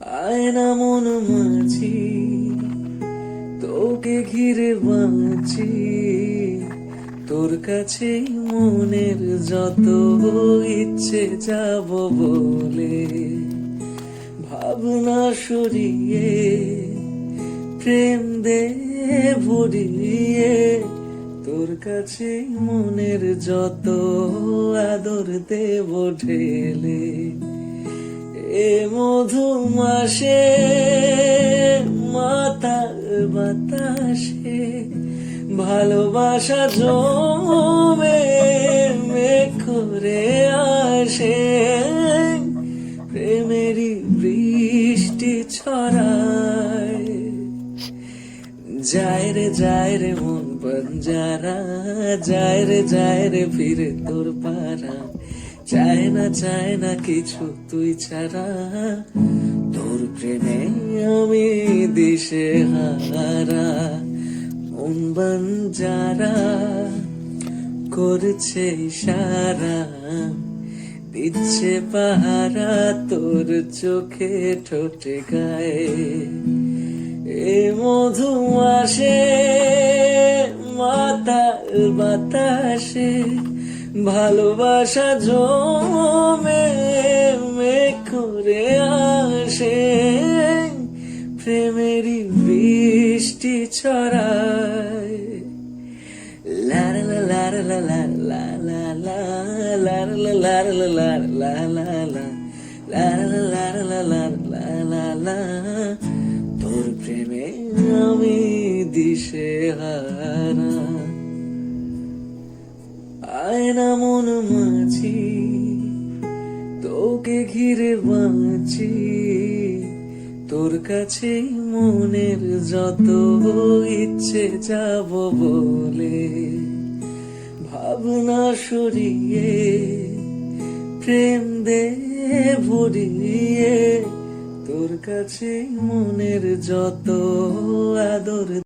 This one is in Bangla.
আয়না মন মাঝি, তোকে ঘিরে বাঁচি, তোর কাছেই মনের যত ইচ্ছে যাব বলে। ভাবনা সরিয়ে প্রেম দে ভরিয়ে, তোর কাছেই মনের যত আদর দেব ঢেলে। এ মধু মাসে মাতাল বাতাসে ভালোবাসা জমে মেঘ করে আসে, প্রেমেরই বৃষ্টি ছড়ায়। যায় রে মন বঞ্জারা, যায় রে ফিরে তোর পারা। চায় না কিছু তুই ছাড়া, তোর প্রেমে আমি দিশে হারা। মন বঞ্জারা করছে ইশারা, দিচ্ছে পাহারা তোর চোখে ঠোঁটে গায়ে। এ মধু মাসে মাতাল বাতাসে ভালোবাসা জমে মেঘ করে আসে, প্রেমেরই বৃষ্টি ছড়ায়। লা লা লা লা লা লা লা লা লা লা লা লা লা লা লা লা লা। তোর প্রেমে আমি দিশে হারা। আয়না মন মাঝি, তোকে ঘিরে বাঁচি, তোর কাছেই মনের যত ইচ্ছে যাব বলে। ভাবনা সরিয়ে প্রেম দে ভরিয়ে, তোর কাছেই মনের যত আদর